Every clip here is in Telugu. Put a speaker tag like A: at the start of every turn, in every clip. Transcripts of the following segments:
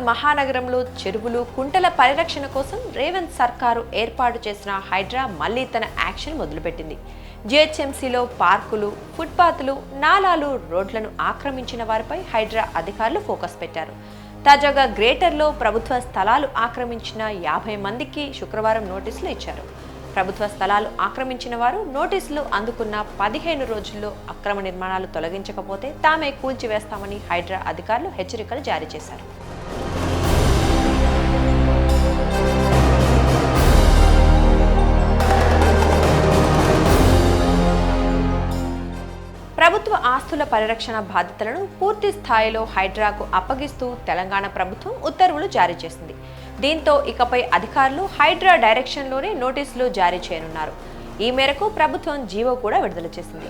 A: మహానగరంలో చెరువులు కుంటల పరిరక్షణ కోసం రేవంత్ సర్కారు ఏర్పాటు చేసిన హైడ్రా మళ్లీ తన యాక్షన్ మొదలుపెట్టింది. జీహెచ్ఎంసీలో పార్కులు, ఫుట్పాత్లు, నాలాలు, రోడ్లను ఆక్రమించిన వారిపై హైడ్రా అధికారులు ఫోకస్ పెట్టారు. తాజాగా గ్రేటర్లో ప్రభుత్వ స్థలాలు ఆక్రమించిన 50 మందికి శుక్రవారం నోటీసులు ఇచ్చారు. ప్రభుత్వ స్థలాలు ఆక్రమించిన వారు నోటీసులు అందుకున్న 15 రోజుల్లో అక్రమ నిర్మాణాలు తొలగించకపోతే తామే కూల్చివేస్తామని హైడ్రా అధికారులు హెచ్చరికలు జారీ చేశారు. ప్రభుత్వ ఆస్తుల పరిరక్షణ బాధ్యతలను పూర్తి స్థాయిలో హైడ్రాకు అప్పగిస్తూ తెలంగాణ ప్రభుత్వం ఉత్తర్వులు జారీ చేసింది. దీంతో ఇకపై అధికారులు హైడ్రా డైరెక్షన్లోనే నోటీసులు జారీ చేయనున్నారు. ఈ మేరకు ప్రభుత్వం జీవో కూడా విడుదల చేసింది.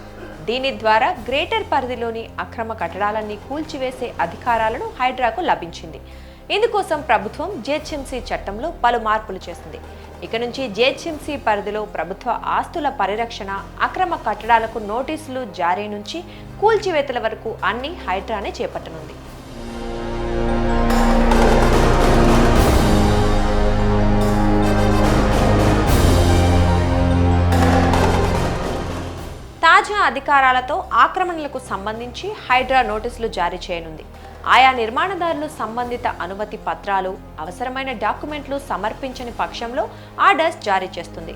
A: దీని ద్వారా గ్రేటర్ పరిధిలోని అక్రమ కట్టడాలన్నీ కూల్చివేసే అధికారాలను హైడ్రాకు లభించింది. ఇందుకోసం ప్రభుత్వం జీహెచ్ఎంసీ చట్టంలో పలు మార్పులు చేసింది. ఇక నుంచి జీహెచ్ఎంసీ పరిధిలో ప్రభుత్వ ఆస్తుల పరిరక్షణ, అక్రమ కట్టడాలకు నోటీసులు జారీ నుంచి కూల్చివేతల వరకు అన్ని హైడ్రానే చేపట్టనుంది. తాజా అధికారాలతో ఆక్రమణలకు సంబంధించి హైడ్రా నోటీసులు జారీ చేయనుంది. ఆయా నిర్మాణదారులు సంబంధిత అనుమతి పత్రాలు, అవసరమైన డాక్యుమెంట్లు సమర్పించని పక్షంలో ఆర్డర్స్ జారీ చేస్తుంది.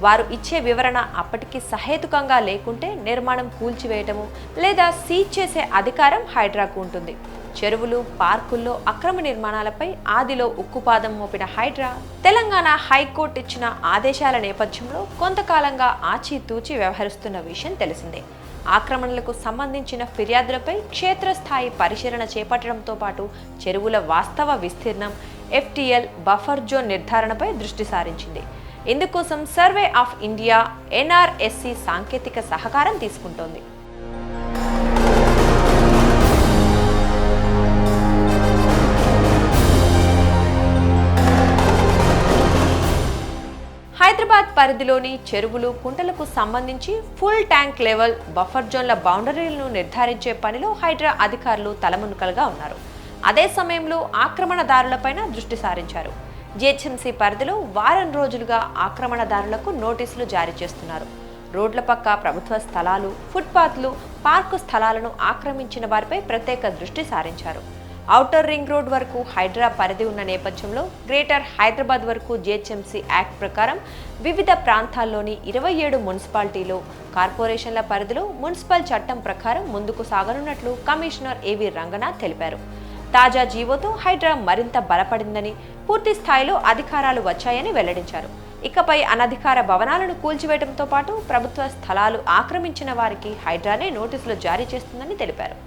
A: వారు ఇచ్చే వివరణ అప్పటికి సహేతుకంగా లేకుంటే నిర్మాణం కూల్చివేయటము లేదా సీజ్ చేసే అధికారం హైడ్రాకు ఉంటుంది. చెరువులు, పార్కుల్లో అక్రమ నిర్మాణాలపై ఆదిలో ఉక్కుపాదం మోపిన హైడ్రా తెలంగాణ హైకోర్టు ఇచ్చిన ఆదేశాల నేపథ్యంలో కొంతకాలంగా ఆచితూచి వ్యవహరిస్తున్న విషయం తెలిసిందే. ఆక్రమణలకు సంబంధించిన ఫిర్యాదులపై క్షేత్రస్థాయి పరిశీలన చేపట్టడంతో పాటు చెరువుల వాస్తవ విస్తీర్ణం, ఎఫ్టీఎల్, బఫర్ జోన్ నిర్ధారణపై దృష్టి సారించింది. ఇందుకోసం సర్వే ఆఫ్ ఇండియా, ఎన్ఆర్ఎస్సి సాంకేతిక సహకారం తీసుకుంటోంది. హైదరాబాద్ పరిధిలోని చెరువులు, కుంటలకు సంబంధించి ఫుల్ ట్యాంక్ లెవెల్, బఫర్ జోన్ల బౌండరీలను నిర్ధారించే పనిలో హైడ్రా అధికారులు తలమునకలుగా ఉన్నారు. అదే సమయంలో ఆక్రమణదారులపైన దృష్టి సారించారు. జీహెచ్ఎంసీ పరిధిలో వారం రోజులుగా ఆక్రమణదారులకు నోటీసులు జారీ చేస్తున్నారు. రోడ్ల పక్క ప్రభుత్వ స్థలాలు, ఫుట్పాత్లు, పార్కు స్థలాలను ఆక్రమించిన వారిపై ప్రత్యేక దృష్టి సారించారు. ఔటర్ రింగ్ రోడ్ వరకు హైడ్రా పరిధి ఉన్న నేపథ్యంలో గ్రేటర్ హైదరాబాద్ వరకు జీహెచ్ఎంసీ యాక్ట్ ప్రకారం వివిధ ప్రాంతాల్లోని 27 మున్సిపాలిటీలు, కార్పొరేషన్ల పరిధిలో మున్సిపల్ చట్టం ప్రకారం ముందుకు సాగనున్నట్లు కమిషనర్ ఏవి రంగనాథ్ తెలిపారు. తాజా జీవోతో హైడ్రా మరింత బలపడిందని, పూర్తి స్థాయిలో అధికారాలు వచ్చాయని వెల్లడించారు. ఇకపై అనధికార భవనాలను కూల్చివేయడంతో పాటు ప్రభుత్వ స్థలాలు ఆక్రమించిన వారికి హైడ్రానే నోటీసులు జారీ చేస్తుందని తెలిపారు.